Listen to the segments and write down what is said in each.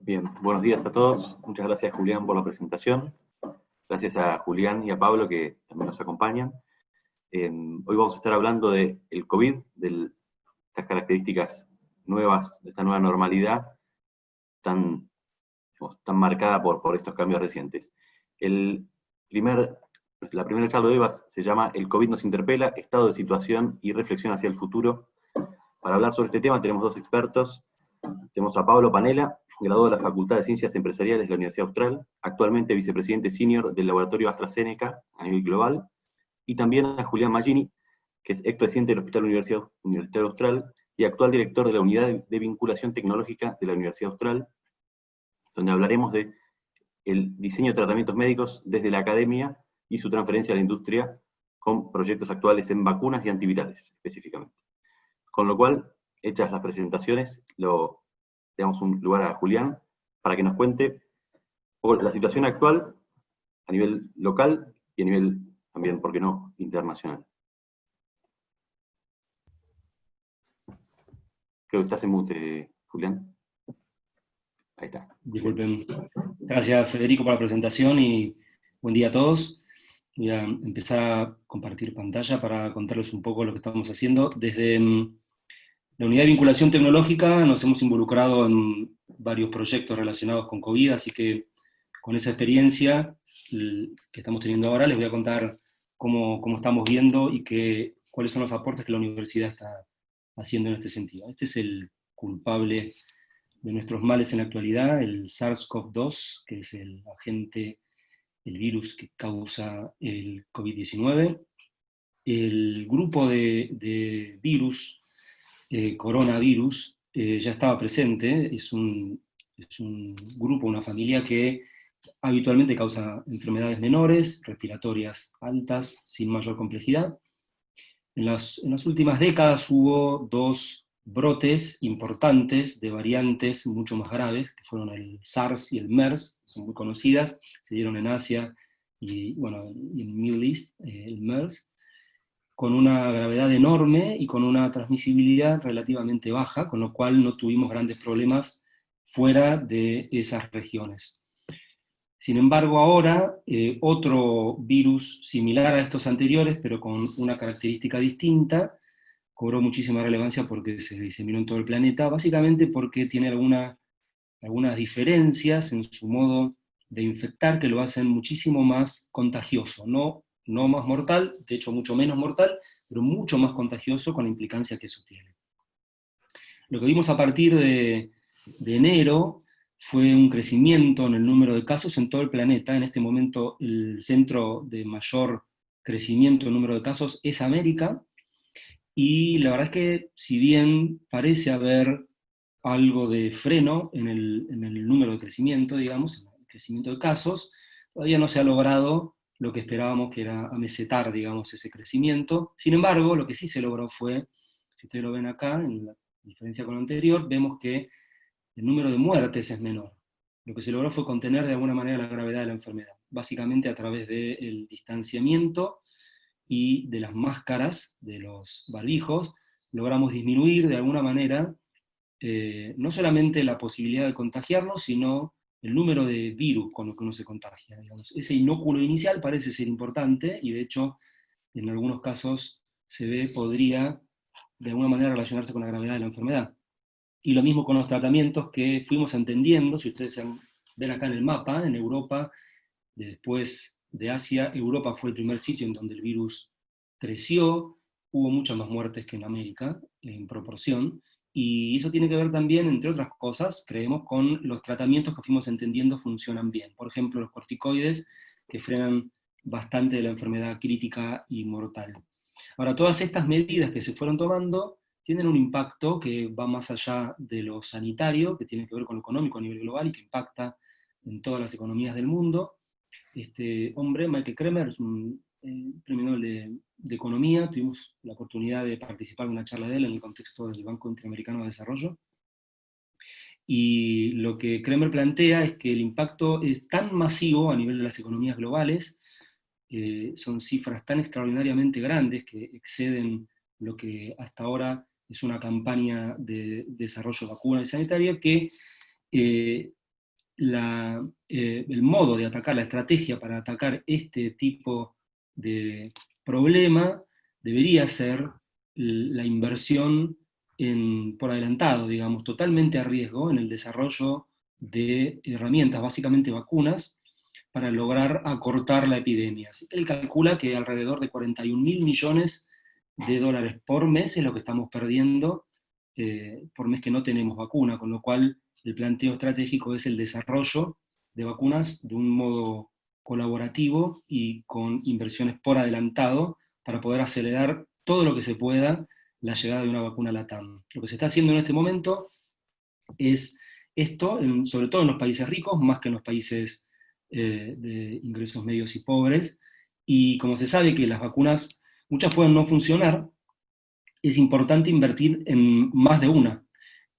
Bien, buenos días a todos. Muchas gracias, Julián, por la presentación. Gracias a Julián y a Pablo, que también nos acompañan. Hoy vamos a estar hablando del COVID, de estas características nuevas, de esta nueva normalidad tan marcada por estos cambios recientes. La primera charla de hoy se llama El COVID nos interpela, estado de situación y reflexión hacia el futuro. Para hablar sobre este tema tenemos dos expertos. Tenemos a Pablo Panela, graduado de la Facultad de Ciencias Empresariales de la Universidad Austral, actualmente vicepresidente senior del laboratorio AstraZeneca a nivel global, y también a Julián Magini, que es expresidente del Hospital Universitario Austral y actual director de la Unidad de Vinculación Tecnológica de la Universidad Austral, donde hablaremos de el diseño de tratamientos médicos desde la academia y su transferencia a la industria con proyectos actuales en vacunas y antivirales, específicamente. Con lo cual, hechas las presentaciones, le damos un lugar a Julián para que nos cuente la situación actual a nivel local y a nivel también, ¿por qué no?, internacional. Creo que estás en mute, Julián. Ahí está. Disculpen. Gracias, Federico, por la presentación y buen día a todos. Voy a empezar a compartir pantalla para contarles un poco lo que estamos haciendo. Desde la Unidad de Vinculación Tecnológica nos hemos involucrado en varios proyectos relacionados con COVID, así que con esa experiencia que estamos teniendo ahora les voy a contar cómo estamos viendo y cuáles son los aportes que la universidad está haciendo en este sentido. Este es el culpable de nuestros males en la actualidad, el SARS-CoV-2, que es el virus que causa el COVID-19. El grupo de virus, coronavirus, ya estaba presente, es un grupo, una familia que habitualmente causa enfermedades menores, respiratorias altas, sin mayor complejidad. En las últimas décadas hubo dos brotes importantes de variantes mucho más graves, que fueron el SARS y el MERS, son muy conocidas, se dieron en Asia y en Middle East, el MERS, con una gravedad enorme y con una transmisibilidad relativamente baja, con lo cual no tuvimos grandes problemas fuera de esas regiones. Sin embargo, ahora, otro virus similar a estos anteriores, pero con una característica distinta, cobró muchísima relevancia porque se diseminó en todo el planeta, básicamente porque tiene algunas diferencias en su modo de infectar que lo hacen muchísimo más contagioso, no más mortal, de hecho mucho menos mortal, pero mucho más contagioso con la implicancia que eso tiene. Lo que vimos a partir de enero fue un crecimiento en el número de casos en todo el planeta. En este momento el centro de mayor crecimiento en número de casos es América, y la verdad es que si bien parece haber algo de freno en el número de crecimiento, digamos, en el crecimiento de casos, todavía no se ha logrado lo que esperábamos, que era amesetar, digamos, ese crecimiento. Sin embargo, lo que sí se logró fue, si ustedes lo ven acá, en la diferencia con lo anterior, vemos que el número de muertes es menor. Lo que se logró fue contener de alguna manera la gravedad de la enfermedad, básicamente a través del distanciamiento y de las máscaras, de los barbijos, logramos disminuir de alguna manera no solamente la posibilidad de contagiarnos, sino el número de virus con los que uno se contagia. Digamos. Ese inóculo inicial parece ser importante, y de hecho, en algunos casos podría de alguna manera relacionarse con la gravedad de la enfermedad. Y lo mismo con los tratamientos que fuimos entendiendo. Si ustedes ven acá en el mapa, en Europa, después de Asia, Europa fue el primer sitio en donde el virus creció, hubo muchas más muertes que en América, en proporción, y eso tiene que ver también, entre otras cosas, creemos, con los tratamientos que fuimos entendiendo funcionan bien. Por ejemplo, los corticoides, que frenan bastante de la enfermedad crítica y mortal. Ahora, todas estas medidas que se fueron tomando tienen un impacto que va más allá de lo sanitario, que tiene que ver con lo económico a nivel global y que impacta en todas las economías del mundo. Este hombre, Michael Kremer, es un premio Nobel de Economía. Tuvimos la oportunidad de participar en una charla de él en el contexto del Banco Interamericano de Desarrollo. Y lo que Kremer plantea es que el impacto es tan masivo a nivel de las economías globales, son cifras tan extraordinariamente grandes que exceden lo que hasta ahora es una campaña de desarrollo de vacuna y sanitaria, que el modo de atacar, la estrategia para atacar este tipo de problema debería ser la inversión por adelantado, digamos, totalmente a riesgo en el desarrollo de herramientas, básicamente vacunas, para lograr acortar la epidemia. Así que él calcula que alrededor de 41.000 millones de dólares por mes es lo que estamos perdiendo por mes que no tenemos vacuna, con lo cual el planteo estratégico es el desarrollo de vacunas de un modo colaborativo y con inversiones por adelantado para poder acelerar todo lo que se pueda la llegada de una vacuna LATAM. Lo que se está haciendo en este momento es esto, sobre todo en los países ricos, más que en los países de ingresos medios y pobres, y como se sabe que las vacunas, muchas pueden no funcionar, es importante invertir en más de una.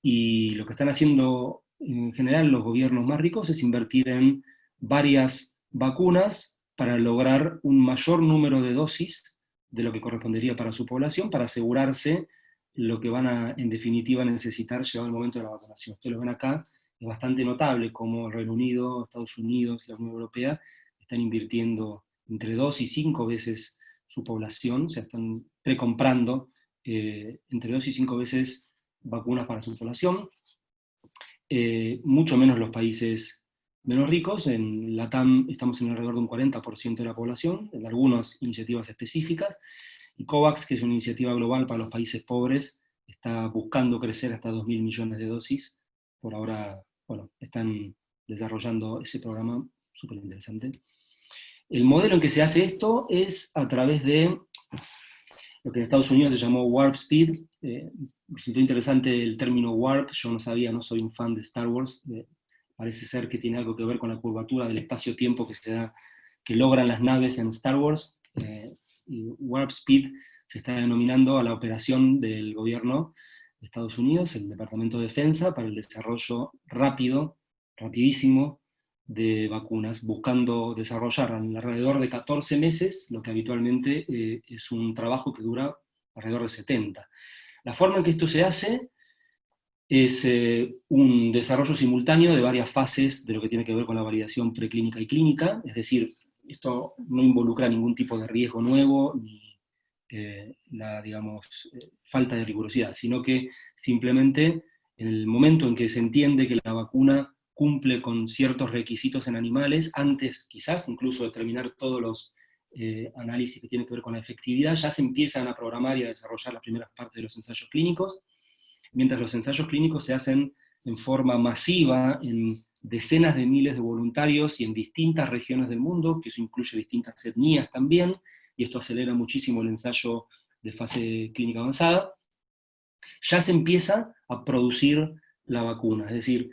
Y lo que están haciendo en general los gobiernos más ricos es invertir en varias vacunas para lograr un mayor número de dosis de lo que correspondería para su población, para asegurarse lo que van a, en definitiva, necesitar llegado el momento de la vacunación. Ustedes lo ven acá, es bastante notable cómo el Reino Unido, Estados Unidos y la Unión Europea están invirtiendo entre 2 y 5 veces su población, o sea, están precomprando entre 2 y 5 veces vacunas para su población, mucho menos los países menos ricos. En LATAM estamos en alrededor de un 40% de la población, en algunas iniciativas específicas, y COVAX, que es una iniciativa global para los países pobres, está buscando crecer hasta 2.000 millones de dosis. Por ahora, bueno, están desarrollando ese programa súper interesante. El modelo en que se hace esto es a través de lo que en Estados Unidos se llamó Warp Speed. Me resultó interesante el término Warp, yo no sabía, no soy un fan de Star Wars, parece ser que tiene algo que ver con la curvatura del espacio-tiempo que logran las naves en Star Wars, y Warp Speed se está denominando a la operación del gobierno de Estados Unidos, el Departamento de Defensa, para el desarrollo rapidísimo, de vacunas, buscando desarrollar alrededor de 14 meses, lo que habitualmente es un trabajo que dura alrededor de 70. La forma en que esto se hace es un desarrollo simultáneo de varias fases de lo que tiene que ver con la validación preclínica y clínica, es decir, esto no involucra ningún tipo de riesgo nuevo, ni la, digamos, falta de rigurosidad, sino que simplemente en el momento en que se entiende que la vacuna cumple con ciertos requisitos en animales, antes quizás incluso de terminar todos los análisis que tienen que ver con la efectividad, ya se empiezan a programar y a desarrollar las primeras partes de los ensayos clínicos, mientras los ensayos clínicos se hacen en forma masiva, en decenas de miles de voluntarios y en distintas regiones del mundo, que eso incluye distintas etnias también, y esto acelera muchísimo el ensayo de fase clínica avanzada, ya se empieza a producir la vacuna, es decir,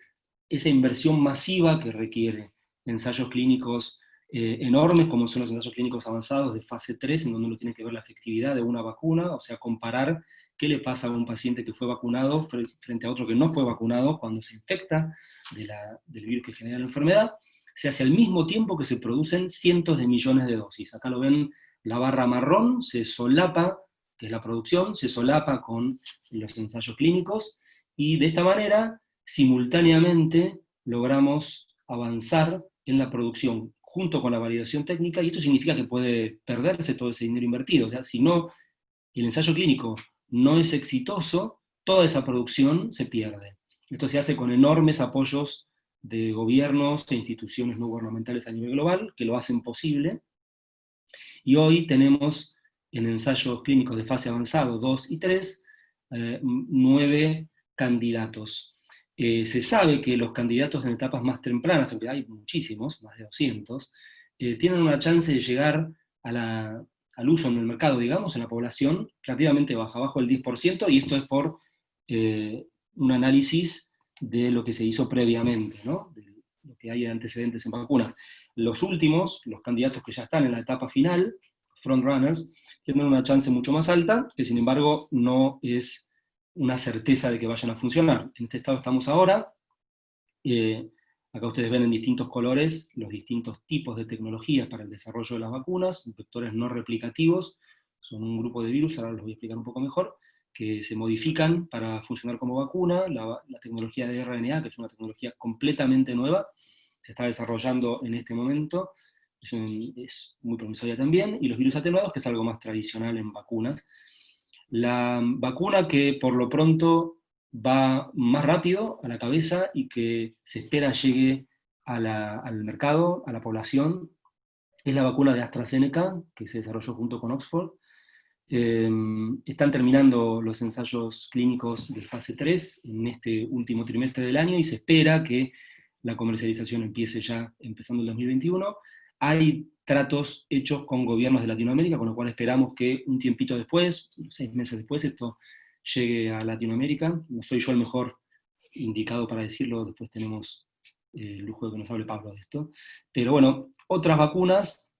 esa inversión masiva que requiere ensayos clínicos enormes, como son los ensayos clínicos avanzados de fase 3, en donde uno tiene que ver la efectividad de una vacuna, o sea, comparar qué le pasa a un paciente que fue vacunado frente a otro que no fue vacunado cuando se infecta del virus que genera la enfermedad, se hace al mismo tiempo que se producen cientos de millones de dosis. Acá lo ven, la barra marrón se solapa, que es la producción, se solapa con los ensayos clínicos, y de esta manera, simultáneamente, logramos avanzar en la producción junto con la validación técnica, y esto significa que puede perderse todo ese dinero invertido. O sea, si no, el ensayo clínico no es exitoso, toda esa producción se pierde. Esto se hace con enormes apoyos de gobiernos e instituciones no gubernamentales a nivel global, que lo hacen posible, y hoy tenemos en ensayos clínicos de fase avanzado 2 y 3, 9 candidatos. Se sabe que los candidatos en etapas más tempranas, aunque hay muchísimos, más de 200, tienen una chance de llegar al uso en el mercado, digamos, en la población, relativamente baja, abajo del 10%, y esto es por un análisis de lo que se hizo previamente, ¿no? De lo que hay de antecedentes en vacunas. Los últimos, los candidatos que ya están en la etapa final, frontrunners, tienen una chance mucho más alta, que sin embargo no es una certeza de que vayan a funcionar. En este estado estamos ahora. Acá ustedes ven en distintos colores los distintos tipos de tecnologías para el desarrollo de las vacunas, vectores no replicativos, son un grupo de virus, ahora los voy a explicar un poco mejor, que se modifican para funcionar como vacuna, la tecnología de RNA, que es una tecnología completamente nueva, se está desarrollando en este momento, es muy promisoria también, y los virus atenuados, que es algo más tradicional en vacunas. La vacuna que por lo pronto va más rápido a la cabeza y que se espera llegue al mercado, a la población, es la vacuna de AstraZeneca, que se desarrolló junto con Oxford. Están terminando los ensayos clínicos de fase 3 en este último trimestre del año y se espera que la comercialización empiece ya empezando el 2021. Hay tratos hechos con gobiernos de Latinoamérica, con lo cual esperamos que un tiempito después, 6 meses después, esto llegue a Latinoamérica. No soy yo el mejor indicado para decirlo, después tenemos el lujo de que nos hable Pablo de esto. Pero bueno, otras vacunas,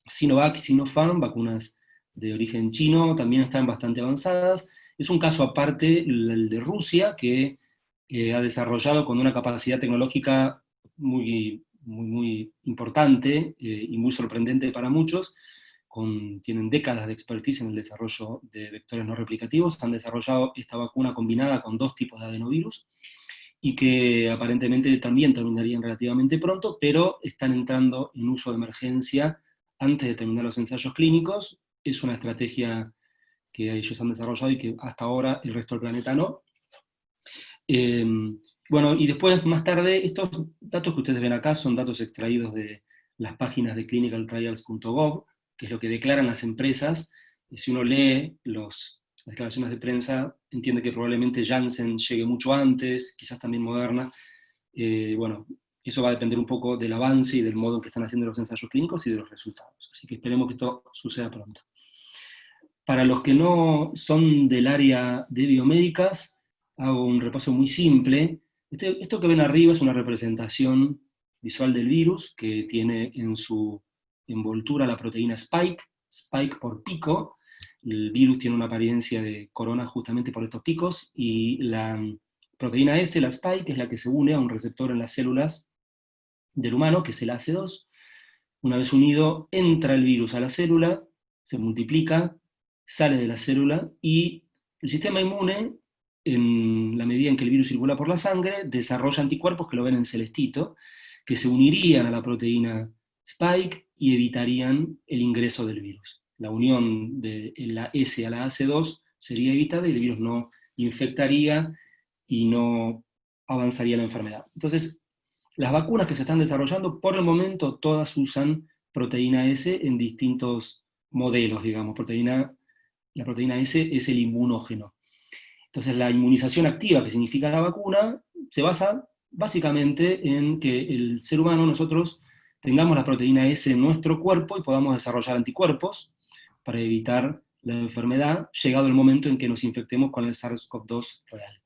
Sinovac y Sinopharm, vacunas de origen chino, también están bastante avanzadas. Es un caso aparte el de Rusia, que ha desarrollado con una capacidad tecnológica muy importante y muy sorprendente para muchos. Tienen décadas de expertise en el desarrollo de vectores no replicativos. Han desarrollado esta vacuna combinada con 2 tipos de adenovirus, y que aparentemente también terminarían relativamente pronto, pero están entrando en uso de emergencia antes de terminar los ensayos clínicos. Es una estrategia que ellos han desarrollado y que hasta ahora el resto del planeta no. Bueno, y después, más tarde, estos datos que ustedes ven acá son datos extraídos de las páginas de clinicaltrials.gov, que es lo que declaran las empresas. Si uno lee las declaraciones de prensa, entiende que probablemente Janssen llegue mucho antes, quizás también Moderna. Bueno, eso va a depender un poco del avance y del modo en que están haciendo los ensayos clínicos y de los resultados. Así que esperemos que esto suceda pronto. Para los que no son del área de biomédicas, hago un repaso muy simple. Esto que ven arriba es una representación visual del virus, que tiene en su envoltura la proteína Spike, Spike por pico. El virus tiene una apariencia de corona justamente por estos picos, y la proteína S, la Spike, es la que se une a un receptor en las células del humano, que es el AC2. Una vez unido, entra el virus a la célula, se multiplica, sale de la célula, y el sistema inmune, en la medida en que el virus circula por la sangre, desarrolla anticuerpos que lo ven en celestito, que se unirían a la proteína Spike y evitarían el ingreso del virus. La unión de la S a la AC2 sería evitada y el virus no infectaría y no avanzaría la enfermedad. Entonces, las vacunas que se están desarrollando, por el momento, todas usan proteína S en distintos modelos, digamos. La proteína S es el inmunógeno. Entonces, la inmunización activa, que significa la vacuna, se basa básicamente en que el ser humano, nosotros, tengamos la proteína S en nuestro cuerpo y podamos desarrollar anticuerpos para evitar la enfermedad, llegado el momento en que nos infectemos con el SARS-CoV-2 real.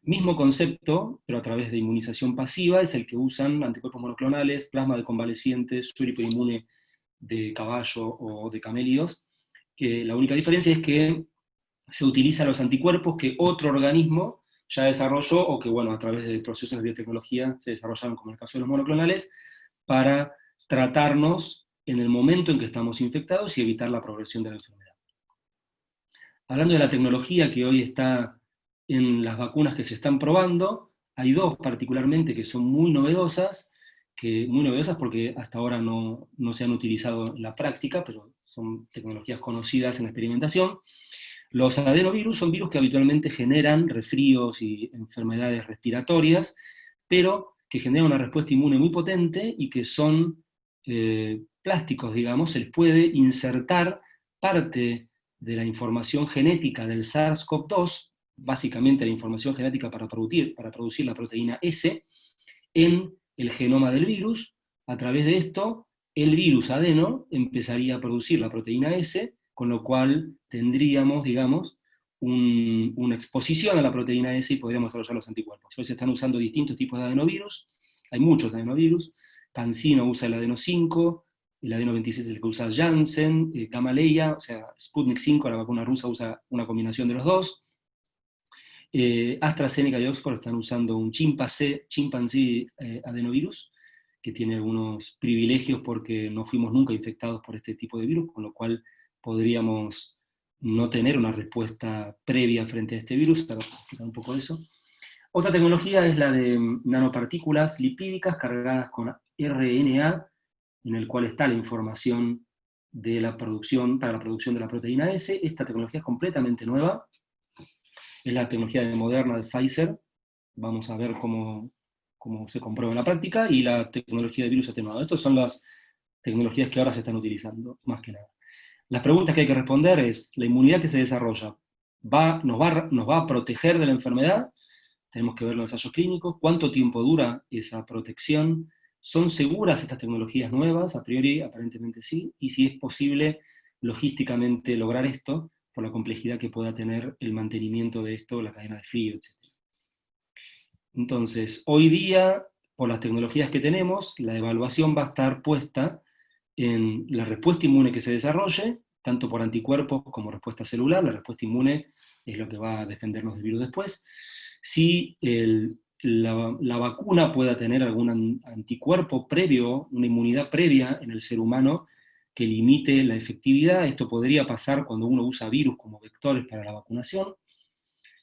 Mismo concepto, pero a través de inmunización pasiva, es el que usan anticuerpos monoclonales, plasma de convalecientes, suero hiperinmune de caballo o de camélidos, que la única diferencia es que se utilizan los anticuerpos que otro organismo ya desarrolló, o que, bueno, a través de procesos de biotecnología se desarrollaron, como en el caso de los monoclonales, para tratarnos en el momento en que estamos infectados y evitar la progresión de la enfermedad. Hablando de la tecnología que hoy está en las vacunas que se están probando, hay 2 particularmente que son muy novedosas porque hasta ahora no se han utilizado en la práctica, pero son tecnologías conocidas en la experimentación. Los adenovirus son virus que habitualmente generan resfríos y enfermedades respiratorias, pero que generan una respuesta inmune muy potente y que son plásticos, digamos. Se les puede insertar parte de la información genética del SARS-CoV-2, básicamente la información genética para producir la proteína S, en el genoma del virus. A través de esto, el virus adeno empezaría a producir la proteína S, con lo cual tendríamos, digamos, una exposición a la proteína S y podríamos desarrollar los anticuerpos. Hoy se están usando distintos tipos de adenovirus, hay muchos adenovirus. CanSino usa el adeno 5, el adeno 26 es el que usa Janssen, Gamaleya, o sea, Sputnik 5, la vacuna rusa, usa una combinación de los 2. AstraZeneca y Oxford están usando un chimpancé adenovirus, que tiene algunos privilegios porque no fuimos nunca infectados por este tipo de virus, con lo cual podríamos no tener una respuesta previa frente a este virus. Ahora voy a explicar un poco de eso. Otra tecnología es la de nanopartículas lipídicas cargadas con RNA, en el cual está la información de la producción, para la producción de la proteína S. Esta tecnología es completamente nueva, es la tecnología de Moderna, de Pfizer. Vamos a ver cómo se comprueba en la práctica, y la tecnología de virus atenuado. Estas son las tecnologías que ahora se están utilizando, más que nada. Las preguntas que hay que responder es, ¿la inmunidad que se desarrolla nos va a proteger de la enfermedad? Tenemos que ver los ensayos clínicos. ¿Cuánto tiempo dura esa protección? ¿Son seguras estas tecnologías nuevas? A priori, aparentemente sí. Y si es posible logísticamente lograr esto, por la complejidad que pueda tener el mantenimiento de esto, la cadena de frío, etc. Entonces, hoy día, por las tecnologías que tenemos, la evaluación va a estar puesta en la respuesta inmune que se desarrolle, tanto por anticuerpos como respuesta celular. La respuesta inmune es lo que va a defendernos del virus después. Si la vacuna pueda tener algún anticuerpo previo, una inmunidad previa en el ser humano que limite la efectividad. Esto podría pasar cuando uno usa virus como vectores para la vacunación.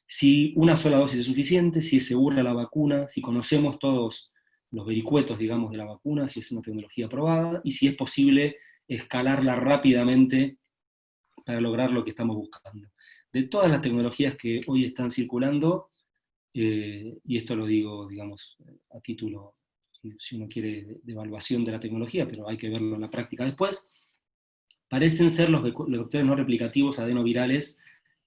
Si una sola dosis es suficiente, si es segura la vacuna, si conocemos todos los vericuetos, digamos, de la vacuna, si es una tecnología aprobada, y si es posible escalarla rápidamente para lograr lo que estamos buscando. De todas las tecnologías que hoy están circulando, y esto lo digo, digamos, a título, si uno quiere, de evaluación de la tecnología, pero hay que verlo en la práctica después, parecen ser los vectores no replicativos adenovirales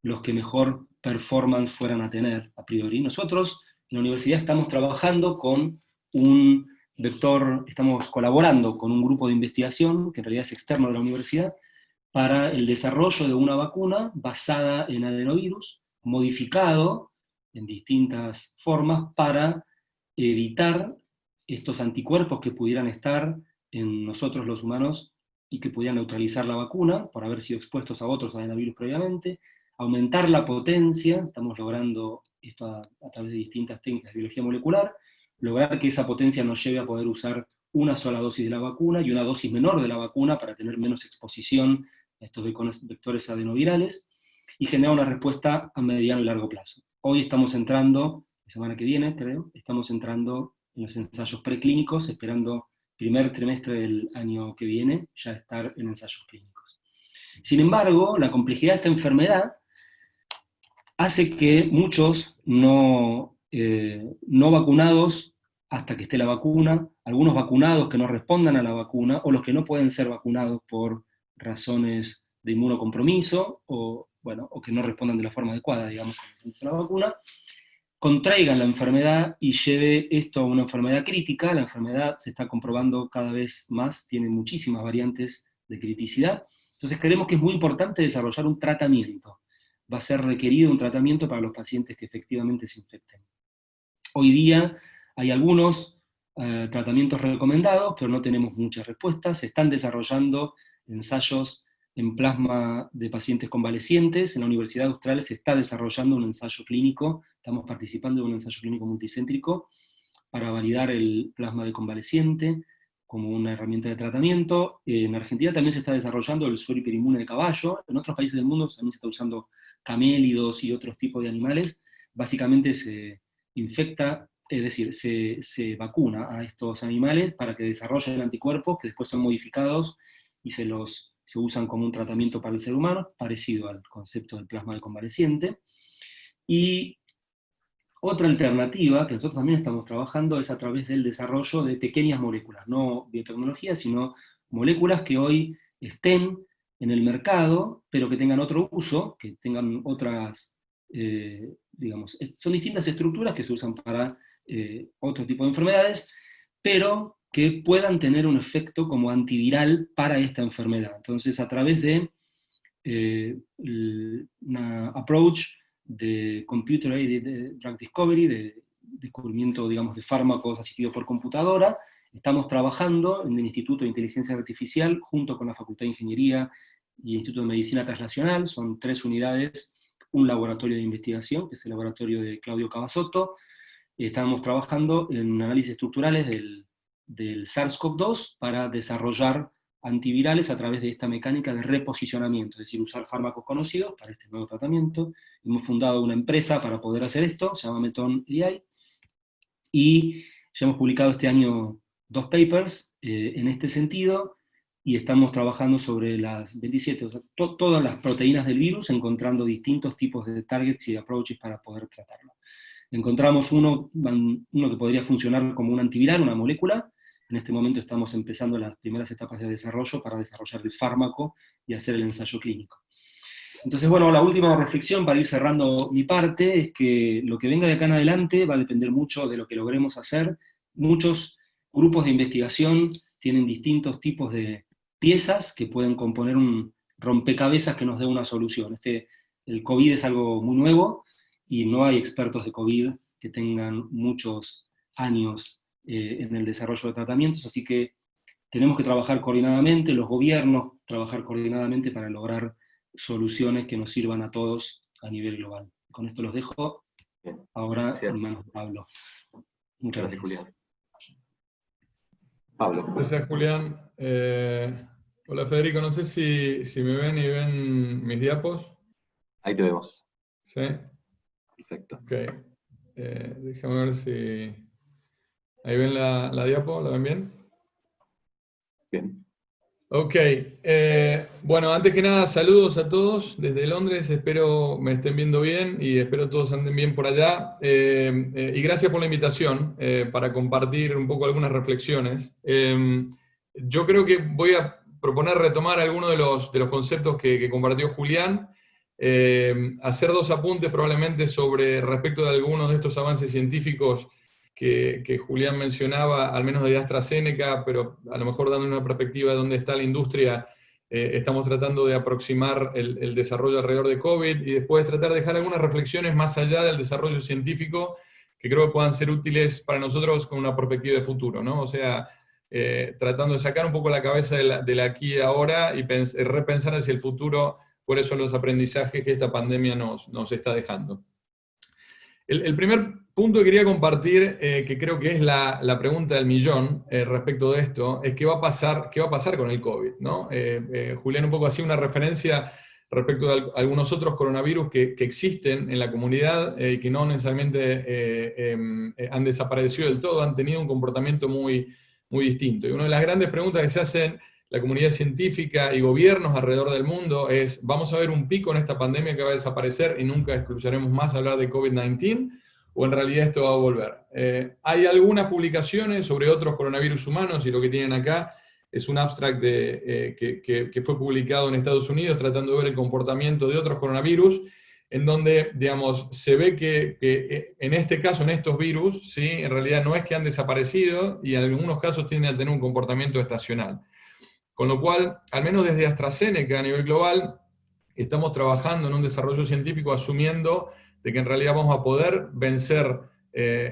los que mejor performance fueran a tener a priori. Nosotros en la universidad estamos trabajando con un vector, estamos colaborando con un grupo de investigación, que en realidad es externo de la universidad, para el desarrollo de una vacuna basada en adenovirus, modificado en distintas formas para evitar estos anticuerpos que pudieran estar en nosotros los humanos y que pudieran neutralizar la vacuna por haber sido expuestos a otros adenovirus previamente, aumentar la potencia, estamos logrando esto a través de distintas técnicas de biología molecular, lograr que esa potencia nos lleve a poder usar una sola dosis de la vacuna y una dosis menor de la vacuna para tener menos exposición a estos vectores adenovirales, y generar una respuesta a mediano y largo plazo. Hoy estamos entrando, la semana que viene creo, estamos entrando en los ensayos preclínicos, esperando primer trimestre del año que viene ya estar en ensayos clínicos. Sin embargo, la complejidad de esta enfermedad hace que muchos no vacunados hasta que esté la vacuna, algunos vacunados que no respondan a la vacuna, o los que no pueden ser vacunados por razones de inmunocompromiso, o que no respondan de la forma adecuada, digamos, a la vacuna, contraigan la enfermedad y lleve esto a una enfermedad crítica. La enfermedad se está comprobando cada vez más, tiene muchísimas variantes de criticidad. Entonces creemos que es muy importante desarrollar un tratamiento. Va a ser requerido un tratamiento para los pacientes que efectivamente se infecten. Hoy día hay algunos tratamientos recomendados, pero no tenemos muchas respuestas. Se están desarrollando ensayos en plasma de pacientes convalecientes. En la Universidad Austral se está desarrollando un ensayo clínico, estamos participando en un ensayo clínico multicéntrico para validar el plasma de convaleciente como una herramienta de tratamiento. En Argentina también se está desarrollando el suero hiperinmune de caballo. En otros países del mundo también se está usando camélidos y otros tipos de animales. Básicamente se infecta, es decir, se vacuna a estos animales para que desarrollen anticuerpos que después son modificados y se usan como un tratamiento para el ser humano, parecido al concepto del plasma de convaleciente. Y otra alternativa que nosotros también estamos trabajando es a través del desarrollo de pequeñas moléculas, no biotecnología, sino moléculas que hoy estén en el mercado, pero que tengan otro uso, que tengan otras, digamos, son distintas estructuras que se usan para otro tipo de enfermedades, pero que puedan tener un efecto como antiviral para esta enfermedad. Entonces, a través de una approach de Computer-Aided Drug Discovery, de descubrimiento, digamos, de fármacos asistidos por computadora, estamos trabajando en el Instituto de Inteligencia Artificial junto con la Facultad de Ingeniería y el Instituto de Medicina Translacional. Son 3 unidades, un laboratorio de investigación, que es el laboratorio de Claudio Cavazotto. Estamos trabajando en análisis estructurales del SARS-CoV-2 para desarrollar antivirales a través de esta mecánica de reposicionamiento, es decir, usar fármacos conocidos para este nuevo tratamiento. Hemos fundado una empresa para poder hacer esto, se llama Meton AI, y ya hemos publicado este año 2 papers en este sentido, y estamos trabajando sobre las 27, o sea, todas las proteínas del virus, encontrando distintos tipos de targets y approaches para poder tratarlo. Encontramos uno que podría funcionar como un antiviral, una molécula. En este momento estamos empezando las primeras etapas de desarrollo para desarrollar el fármaco y hacer el ensayo clínico. Entonces, bueno, la última reflexión para ir cerrando mi parte es que lo que venga de acá en adelante va a depender mucho de lo que logremos hacer. Muchos grupos de investigación tienen distintos tipos de piezas que pueden componer un rompecabezas que nos dé una solución. El COVID es algo muy nuevo y no hay expertos de COVID que tengan muchos años en el desarrollo de tratamientos, así que tenemos que trabajar coordinadamente, los gobiernos trabajar coordinadamente para lograr soluciones que nos sirvan a todos a nivel global. Con esto los dejo. Bien. Ahora Gracias. en manos de Pablo. Muchas gracias. Julián. Pablo. Gracias, Julián. Hola, Federico. No sé si me ven y ven mis diapos. Ahí te vemos. ¿Sí? Perfecto. Ok. Déjame ver si... ¿Ahí ven la diapo? ¿La ven bien? Bien. Ok. Bueno, antes que nada, saludos a todos desde Londres. Espero me estén viendo bien y espero todos anden bien por allá. Y gracias por la invitación para compartir un poco algunas reflexiones. Yo creo que voy a proponer retomar algunos de los conceptos que compartió Julián. Hacer 2 apuntes probablemente respecto de algunos de estos avances científicos que Julián mencionaba, al menos de AstraZeneca, pero a lo mejor dando una perspectiva de dónde está la industria, estamos tratando de aproximar el desarrollo alrededor de COVID, y después tratar de dejar algunas reflexiones más allá del desarrollo científico que creo que puedan ser útiles para nosotros con una perspectiva de futuro, ¿no? O sea, tratando de sacar un poco la cabeza de la aquí y ahora y repensar hacia el futuro cuáles son los aprendizajes que esta pandemia nos está dejando. El primer punto que quería compartir, que creo que es la pregunta del millón respecto de esto, es qué va a pasar con el COVID, ¿no? Julián un poco hacía una referencia respecto de algunos otros coronavirus que existen en la comunidad y que no necesariamente han desaparecido del todo, han tenido un comportamiento muy, muy distinto. Y una de las grandes preguntas que se hacen la comunidad científica y gobiernos alrededor del mundo es, ¿vamos a ver un pico en esta pandemia que va a desaparecer y nunca escucharemos más hablar de COVID-19? ¿O en realidad esto va a volver? Hay algunas publicaciones sobre otros coronavirus humanos, y lo que tienen acá es un abstract que fue publicado en Estados Unidos tratando de ver el comportamiento de otros coronavirus, en donde, digamos, se ve que en este caso, en estos virus, ¿sí? En realidad no es que han desaparecido, y en algunos casos tienden a tener un comportamiento estacional. Con lo cual, al menos desde AstraZeneca a nivel global, estamos trabajando en un desarrollo científico asumiendo de que en realidad vamos a poder vencer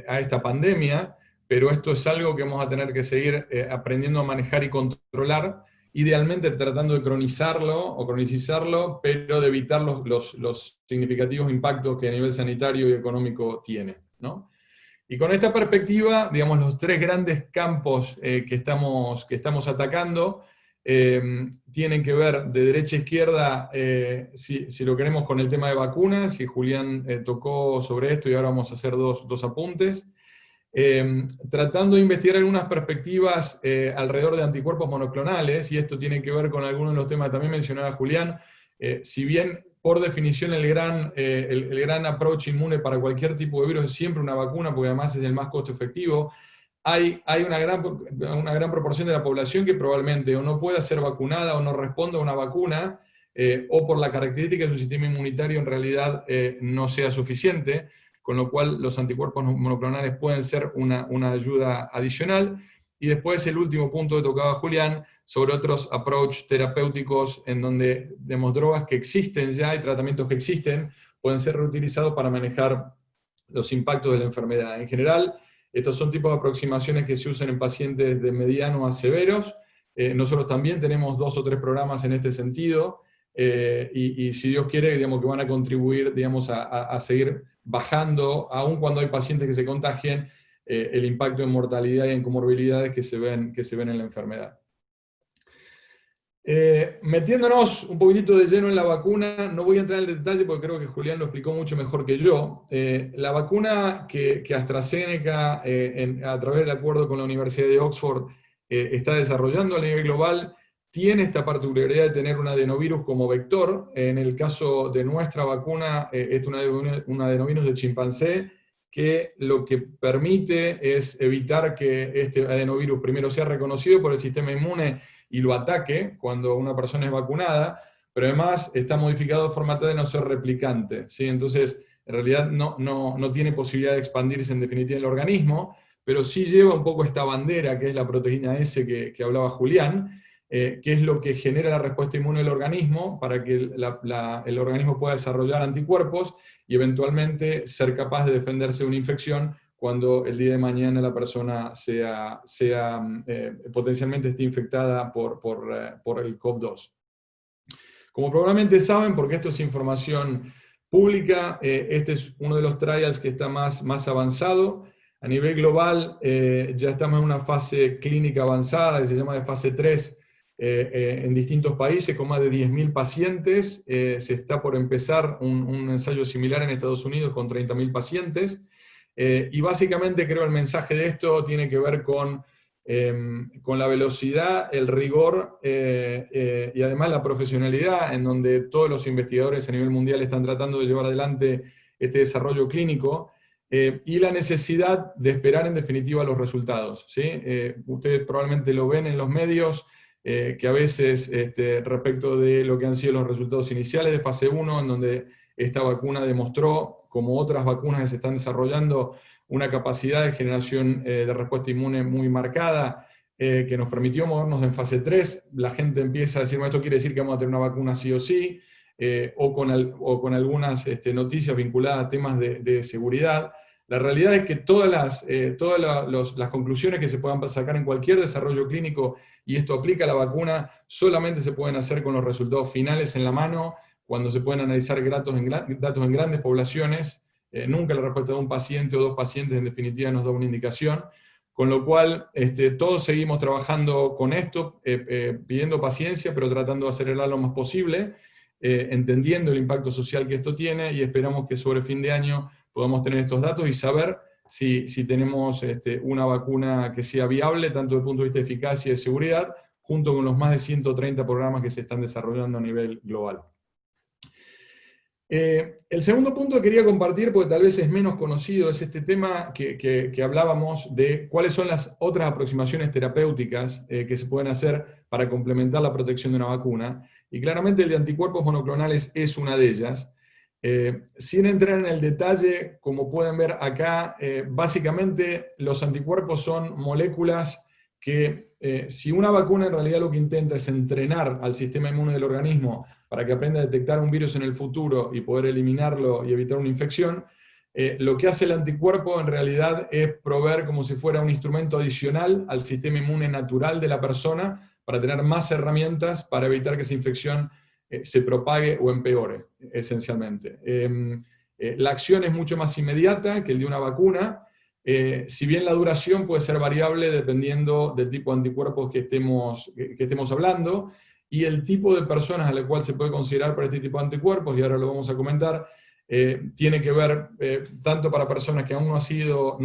a esta pandemia, pero esto es algo que vamos a tener que seguir aprendiendo a manejar y controlar, idealmente tratando de cronicizarlo, pero de evitar los significativos impactos que a nivel sanitario y económico tiene, ¿no? Y con esta perspectiva, digamos, los 3 grandes campos que estamos atacando tienen que ver de derecha a izquierda, si lo queremos, con el tema de vacunas, y Julián tocó sobre esto, y ahora vamos a hacer dos apuntes. Tratando de investigar algunas perspectivas alrededor de anticuerpos monoclonales, y esto tiene que ver con algunos de los temas que también mencionaba Julián. Si bien por definición el gran approach inmune para cualquier tipo de virus es siempre una vacuna, porque además es el más costo efectivo, hay una gran proporción de la población que probablemente o no pueda ser vacunada o no responda a una vacuna, o por la característica de su sistema inmunitario en realidad no sea suficiente, con lo cual los anticuerpos monoclonales pueden ser una ayuda adicional. Y después el último punto que tocaba Julián, sobre otros approach terapéuticos en donde demos drogas que existen ya y tratamientos que existen pueden ser reutilizados para manejar los impactos de la enfermedad. En general, estos son tipos de aproximaciones que se usan en pacientes de mediano a severos. Nosotros también tenemos 2 o 3 programas en este sentido, y si Dios quiere, digamos, que van a contribuir, digamos, a seguir bajando, aun cuando hay pacientes que se contagien, el impacto en mortalidad y en comorbilidades que se ven en la enfermedad. Metiéndonos un poquitito de lleno en la vacuna, no voy a entrar en el detalle porque creo que Julián lo explicó mucho mejor que yo. La vacuna que AstraZeneca, a través del acuerdo con la Universidad de Oxford, está desarrollando a nivel global, tiene esta particularidad de tener un adenovirus como vector. En el caso de nuestra vacuna, es un adenovirus de chimpancé, que lo que permite es evitar que este adenovirus primero sea reconocido por el sistema inmune y lo ataque cuando una persona es vacunada, pero además está modificado de forma tal de no ser replicante, ¿sí? Entonces, en realidad no tiene posibilidad de expandirse en definitiva en el organismo, pero sí lleva un poco esta bandera, que es la proteína S que hablaba Julián, que es lo que genera la respuesta inmune del organismo para que el organismo pueda desarrollar anticuerpos y eventualmente ser capaz de defenderse de una infección cuando el día de mañana la persona potencialmente esté infectada por el COVID-2. Como probablemente saben, porque esto es información pública, este es uno de los trials que está más avanzado. A nivel global ya estamos en una fase clínica avanzada, que se llama de fase 3, en distintos países, con más de 10.000 pacientes. Se está por empezar un ensayo similar en Estados Unidos con 30.000 pacientes. Y básicamente creo el mensaje de esto tiene que ver con la velocidad, el rigor y además la profesionalidad en donde todos los investigadores a nivel mundial están tratando de llevar adelante este desarrollo clínico y la necesidad de esperar en definitiva los resultados, ¿sí? Ustedes probablemente lo ven en los medios, que a veces respecto de lo que han sido los resultados iniciales de fase 1, en donde esta vacuna demostró, como otras vacunas que se están desarrollando, una capacidad de generación de respuesta inmune muy marcada, que nos permitió movernos en fase 3. La gente empieza a decir, bueno, esto quiere decir que vamos a tener una vacuna sí o sí, o con algunas noticias vinculadas a temas de seguridad. La realidad es que todas las conclusiones que se puedan sacar en cualquier desarrollo clínico, y esto aplica a la vacuna, solamente se pueden hacer con los resultados finales en la mano, cuando se pueden analizar datos en grandes poblaciones. Nunca la respuesta de un paciente o dos pacientes en definitiva nos da una indicación, con lo cual todos seguimos trabajando con esto, pidiendo paciencia, pero tratando de acelerar lo más posible, entendiendo el impacto social que esto tiene, y esperamos que sobre fin de año podamos tener estos datos y saber si tenemos una vacuna que sea viable, tanto desde el punto de vista de eficacia y de seguridad, junto con los más de 130 programas que se están desarrollando a nivel global. El segundo punto que quería compartir, porque tal vez es menos conocido, es este tema que hablábamos de cuáles son las otras aproximaciones terapéuticas que se pueden hacer para complementar la protección de una vacuna, y claramente el de anticuerpos monoclonales es una de ellas. Sin entrar en el detalle, como pueden ver acá, básicamente los anticuerpos son moléculas que, si una vacuna en realidad lo que intenta es entrenar al sistema inmune del organismo para que aprenda a detectar un virus en el futuro y poder eliminarlo y evitar una infección, lo que hace el anticuerpo en realidad es proveer como si fuera un instrumento adicional al sistema inmune natural de la persona para tener más herramientas para evitar que esa infección se propague o empeore, esencialmente. La acción es mucho más inmediata que el de una vacuna, si bien la duración puede ser variable dependiendo del tipo de anticuerpos que estemos hablando, y el tipo de personas a la cual se puede considerar para este tipo de anticuerpos, y ahora lo vamos a comentar, tiene que ver tanto para personas que aún no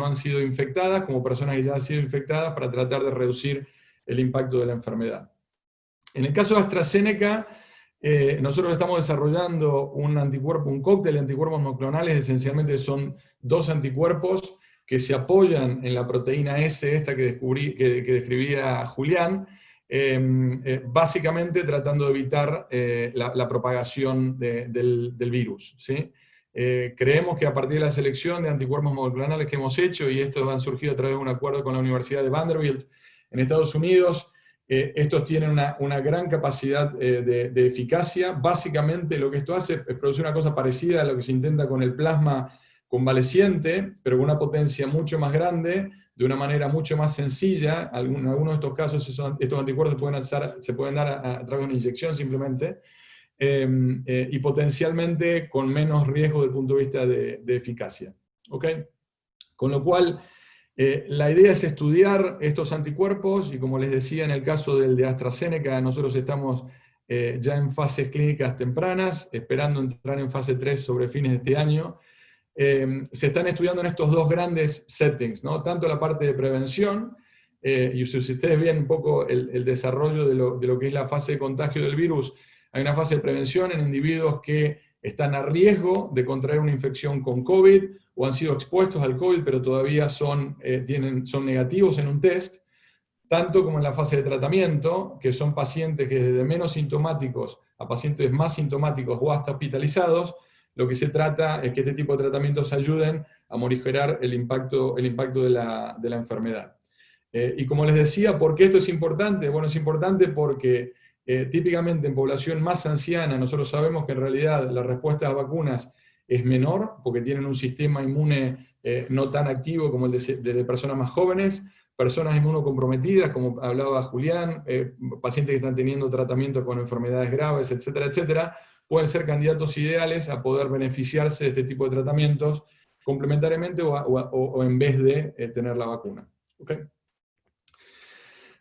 han sido infectadas, como personas que ya han sido infectadas, para tratar de reducir el impacto de la enfermedad. En el caso de AstraZeneca, nosotros estamos desarrollando un cóctel de anticuerpos monoclonales. Esencialmente son dos anticuerpos que se apoyan en la proteína S, esta que describía Julián, básicamente tratando de evitar la propagación del virus, ¿sí? Creemos que a partir de la selección de anticuerpos monoclonales que hemos hecho, y estos han surgido a través de un acuerdo con la Universidad de Vanderbilt en Estados Unidos, estos tienen una gran capacidad de eficacia. Básicamente lo que esto hace es producir una cosa parecida a lo que se intenta con el plasma convaleciente, pero con una potencia mucho más grande, de una manera mucho más sencilla. En algunos de estos casos estos anticuerpos se pueden dar a través de una inyección simplemente, y potencialmente con menos riesgo desde el punto de vista de eficacia. ¿Okay? Con lo cual, La idea es estudiar estos anticuerpos, y como les decía, en el caso del de AstraZeneca, nosotros estamos ya en fases clínicas tempranas, esperando entrar en fase 3 sobre fines de este año. Se están estudiando en estos dos grandes settings, ¿no? Tanto la parte de prevención, y si ustedes ven un poco el desarrollo de lo que es la fase de contagio del virus, hay una fase de prevención en individuos que están a riesgo de contraer una infección con COVID, o han sido expuestos al COVID, pero todavía son negativos en un test, tanto como en la fase de tratamiento, que son pacientes que desde menos sintomáticos a pacientes más sintomáticos o hasta hospitalizados. Lo que se trata es que este tipo de tratamientos ayuden a morigerar el impacto de la enfermedad. Y como les decía, ¿por qué esto es importante? Bueno, es importante porque típicamente en población más anciana nosotros sabemos que en realidad la respuesta a las vacunas es menor, porque tienen un sistema inmune no tan activo como el de personas más jóvenes, personas inmunocomprometidas, como hablaba Julián, pacientes que están teniendo tratamiento con enfermedades graves, etcétera, etcétera, pueden ser candidatos ideales a poder beneficiarse de este tipo de tratamientos complementariamente o en vez de tener la vacuna. ¿Okay?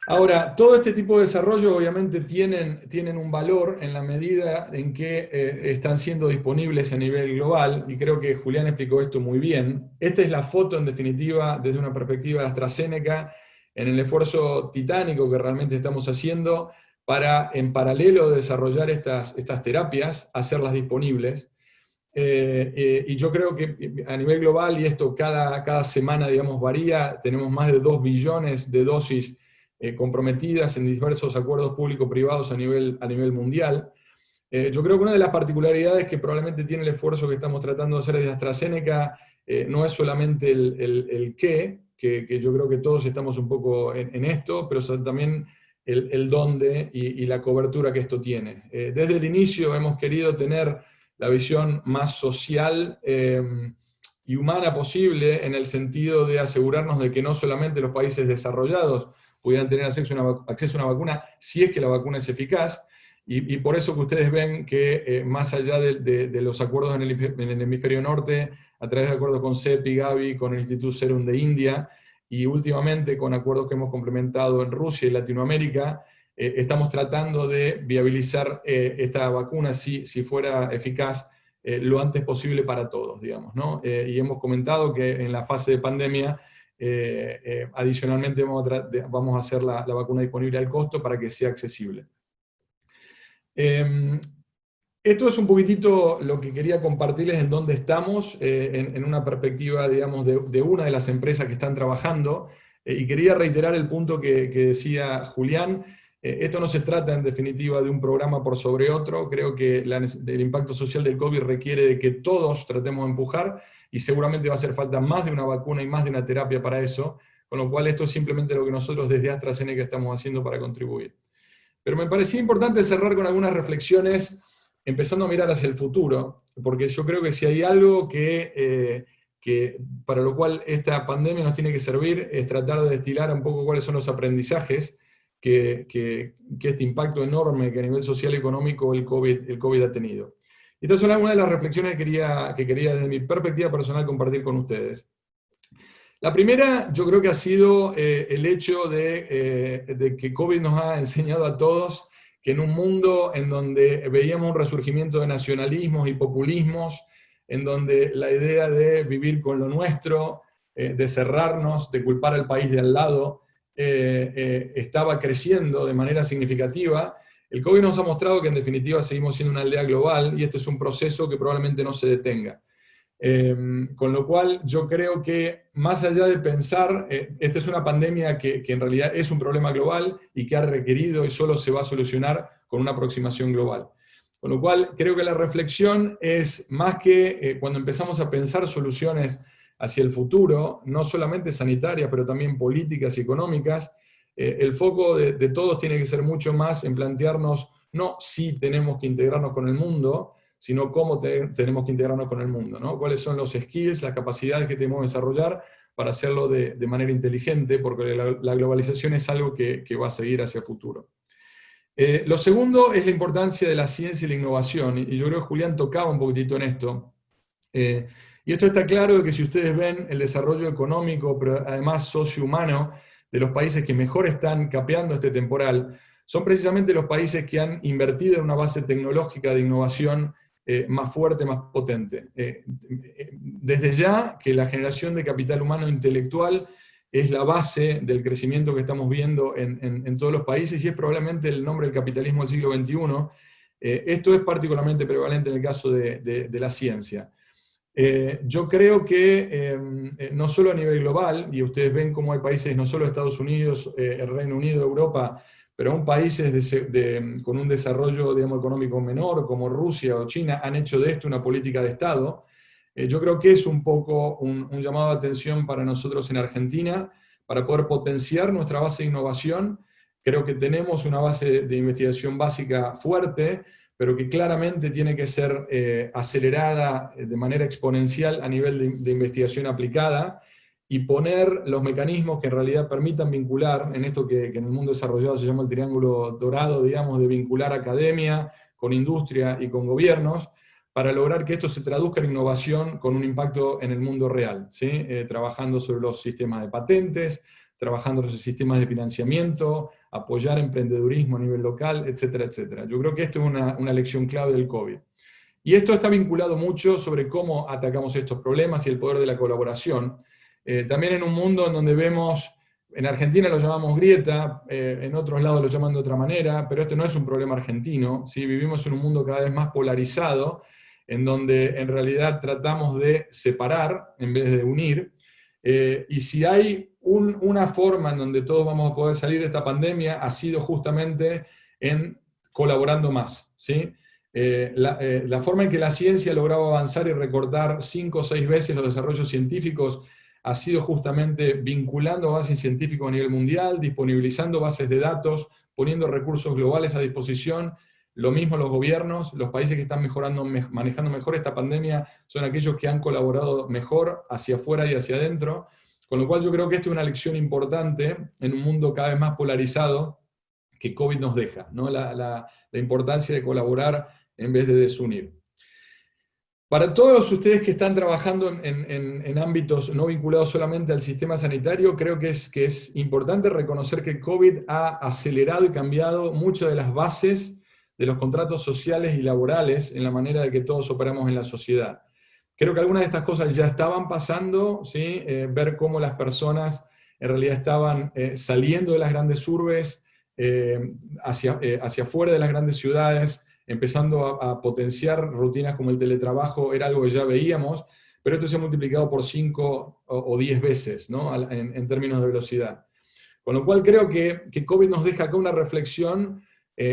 Ahora, todo este tipo de desarrollos obviamente tienen un valor en la medida en que están siendo disponibles a nivel global, y creo que Julián explicó esto muy bien. Esta es la foto, en definitiva, desde una perspectiva de AstraZeneca, en el esfuerzo titánico que realmente estamos haciendo para, en paralelo de desarrollar estas terapias, hacerlas disponibles. Y yo creo que a nivel global, y esto cada semana, digamos, varía, tenemos más de 2 billones de dosis comprometidas en diversos acuerdos público-privados a nivel mundial. Yo creo que una de las particularidades que probablemente tiene el esfuerzo que estamos tratando de hacer desde AstraZeneca no es solamente el qué, que yo creo que todos estamos un poco en esto, pero también el dónde y la cobertura que esto tiene. Desde el inicio hemos querido tener la visión más social y humana posible, en el sentido de asegurarnos de que no solamente los países desarrollados pudieran tener acceso a una vacuna, si es que la vacuna es eficaz, y por eso que ustedes ven que más allá de los acuerdos en el hemisferio norte, a través de acuerdos con CEPI, Gavi, con el Instituto Serum de India, y últimamente con acuerdos que hemos complementado en Rusia y Latinoamérica, estamos tratando de viabilizar esta vacuna, si fuera eficaz, lo antes posible para todos, digamos, ¿no? Y hemos comentado que en la fase de pandemia, adicionalmente vamos a hacer la vacuna disponible al costo para que sea accesible. Esto es un poquitito lo que quería compartirles en dónde estamos, en una perspectiva, digamos, de una de las empresas que están trabajando, y quería reiterar el punto que decía Julián. Esto no se trata en definitiva de un programa por sobre otro. Creo que el impacto social del COVID requiere de que todos tratemos de empujar, y seguramente va a hacer falta más de una vacuna y más de una terapia para eso, con lo cual esto es simplemente lo que nosotros desde AstraZeneca estamos haciendo para contribuir. Pero me parecía importante cerrar con algunas reflexiones, empezando a mirar hacia el futuro, porque yo creo que si hay algo que para lo cual esta pandemia nos tiene que servir, es tratar de destilar un poco cuáles son los aprendizajes que este impacto enorme que a nivel social y económico el COVID ha tenido. Estas son algunas de las reflexiones que quería desde mi perspectiva personal compartir con ustedes. La primera, yo creo que ha sido el hecho de que COVID nos ha enseñado a todos que en un mundo en donde veíamos un resurgimiento de nacionalismos y populismos, en donde la idea de vivir con lo nuestro, de cerrarnos, de culpar al país de al lado, estaba creciendo de manera significativa, el COVID nos ha mostrado que en definitiva seguimos siendo una aldea global, y este es un proceso que probablemente no se detenga. Con lo cual yo creo que más allá de pensar, esta es una pandemia que en realidad es un problema global y que ha requerido y solo se va a solucionar con una aproximación global. Con lo cual creo que la reflexión es más que cuando empezamos a pensar soluciones hacia el futuro, no solamente sanitarias, pero también políticas y económicas, el foco de todos tiene que ser mucho más en plantearnos no si tenemos que integrarnos con el mundo, sino cómo tenemos que integrarnos con el mundo, ¿no? Cuáles son los skills, las capacidades que tenemos que desarrollar para hacerlo de manera inteligente, porque la globalización es algo que va a seguir hacia el futuro. Lo segundo es la importancia de la ciencia y la innovación, y yo creo que Julián tocaba un poquitito en esto. Y esto está claro de que si ustedes ven el desarrollo económico, pero además socio-humano, de los países que mejor están capeando este temporal, son precisamente los países que han invertido en una base tecnológica de innovación más fuerte, más potente. Desde ya que la generación de capital humano intelectual es la base del crecimiento que estamos viendo en todos los países y es probablemente el nombre del capitalismo del siglo XXI. Esto es particularmente prevalente en el caso de la ciencia. Yo creo que no solo a nivel global, y ustedes ven cómo hay países, no solo Estados Unidos, el Reino Unido, Europa, pero aún países con un desarrollo, digamos, económico menor, como Rusia o China, han hecho de esto una política de Estado. Yo creo que es un poco un llamado de atención para nosotros en Argentina, para poder potenciar nuestra base de innovación. Creo que tenemos una base de investigación básica fuerte, pero que claramente tiene que ser acelerada de manera exponencial a nivel de investigación aplicada, y poner los mecanismos que en realidad permitan vincular, en esto que en el mundo desarrollado se llama el triángulo dorado, digamos, de vincular academia con industria y con gobiernos, para lograr que esto se traduzca en innovación con un impacto en el mundo real, ¿sí? Trabajando sobre los sistemas de patentes, trabajando los sistemas de financiamiento, apoyar emprendedurismo a nivel local, etcétera, etcétera. Yo creo que esto es una lección clave del COVID. Y esto está vinculado mucho sobre cómo atacamos estos problemas y el poder de la colaboración. También en un mundo en donde vemos, en Argentina lo llamamos grieta, en otros lados lo llaman de otra manera, pero este no es un problema argentino, ¿sí? Vivimos en un mundo cada vez más polarizado, en donde en realidad tratamos de separar en vez de unir, y si hay una forma en donde todos vamos a poder salir de esta pandemia, ha sido justamente en colaborando más, ¿sí? La forma en que la ciencia ha logrado avanzar y recortar 5 o 6 veces los desarrollos científicos ha sido justamente vinculando bases científicas a nivel mundial, disponibilizando bases de datos, poniendo recursos globales a disposición. Lo mismo los gobiernos, los países que están manejando mejor esta pandemia son aquellos que han colaborado mejor hacia afuera y hacia adentro, con lo cual yo creo que esta es una lección importante en un mundo cada vez más polarizado que COVID nos deja, ¿no? La importancia de colaborar en vez de desunir. Para todos ustedes que están trabajando en ámbitos no vinculados solamente al sistema sanitario, creo que es importante reconocer que COVID ha acelerado y cambiado muchas de las bases de los contratos sociales y laborales en la manera de que todos operamos en la sociedad. Creo que algunas de estas cosas ya estaban pasando, ¿sí? Ver cómo las personas en realidad estaban saliendo de las grandes urbes, hacia afuera de las grandes ciudades, empezando a potenciar rutinas como el teletrabajo, era algo que ya veíamos, pero esto se ha multiplicado por 5 o 10 veces, ¿no? en términos de velocidad. Con lo cual creo que COVID nos deja acá una reflexión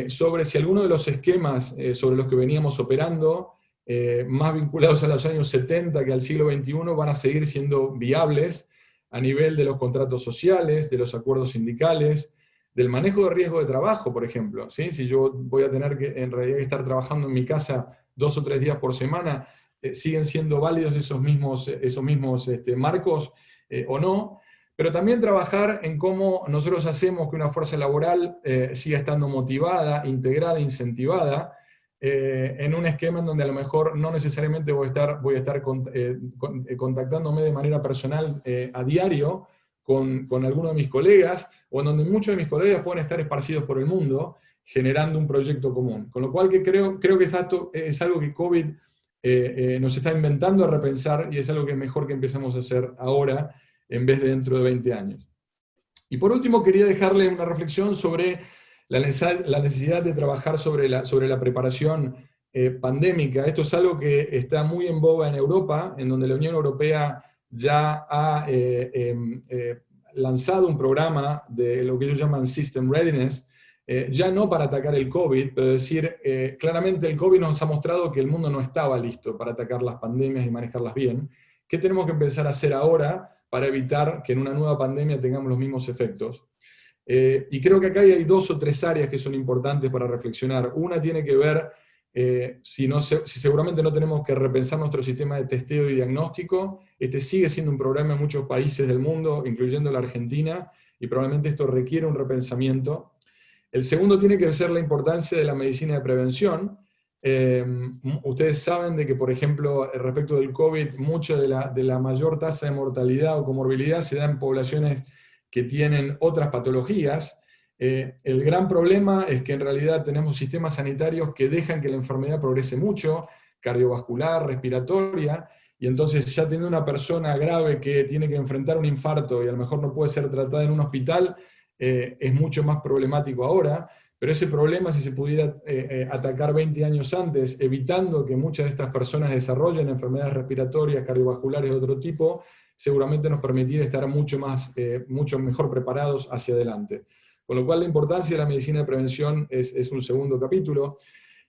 sobre si alguno de los esquemas sobre los que veníamos operando, más vinculados a los años 70 que al siglo XXI, van a seguir siendo viables a nivel de los contratos sociales, de los acuerdos sindicales, del manejo de riesgo de trabajo, por ejemplo, ¿sí? Si yo voy a tener que en realidad estar trabajando en mi casa 2 o 3 días por semana, ¿siguen siendo válidos esos mismos marcos o no? Pero también trabajar en cómo nosotros hacemos que una fuerza laboral siga estando motivada, integrada, incentivada, en un esquema en donde a lo mejor no necesariamente voy a estar contactándome de manera personal a diario con alguno de mis colegas, o en donde muchos de mis colegas pueden estar esparcidos por el mundo generando un proyecto común. Con lo cual creo que es algo que COVID nos está inventando a repensar, y es algo que es mejor que empecemos a hacer ahora en vez de dentro de 20 años. Y por último quería dejarle una reflexión sobre la necesidad de trabajar sobre la preparación pandémica. Esto es algo que está muy en boga en Europa, en donde la Unión Europea ya ha lanzado un programa de lo que ellos llaman System Readiness, ya no para atacar el COVID, pero decir, claramente el COVID nos ha mostrado que el mundo no estaba listo para atacar las pandemias y manejarlas bien. ¿Qué tenemos que empezar a hacer ahora para evitar que en una nueva pandemia tengamos los mismos efectos? Y creo que acá hay 2 o 3 áreas que son importantes para reflexionar. Una tiene que ver si seguramente no tenemos que repensar nuestro sistema de testeo y diagnóstico. Este sigue siendo un problema en muchos países del mundo, incluyendo la Argentina, y probablemente esto requiere un repensamiento. El segundo tiene que ser la importancia de la medicina de prevención. Ustedes saben de que, por ejemplo, respecto del COVID, mucho de la mayor tasa de mortalidad o comorbilidad se da en poblaciones que tienen otras patologías. El gran problema es que en realidad tenemos sistemas sanitarios que dejan que la enfermedad progrese mucho, cardiovascular, respiratoria, y entonces ya teniendo una persona grave que tiene que enfrentar un infarto y a lo mejor no puede ser tratada en un hospital, es mucho más problemático ahora. Pero ese problema, si se pudiera atacar 20 años antes, evitando que muchas de estas personas desarrollen enfermedades respiratorias, cardiovasculares de otro tipo, seguramente nos permitiría estar mucho mejor preparados hacia adelante. Con lo cual la importancia de la medicina de prevención es un segundo capítulo.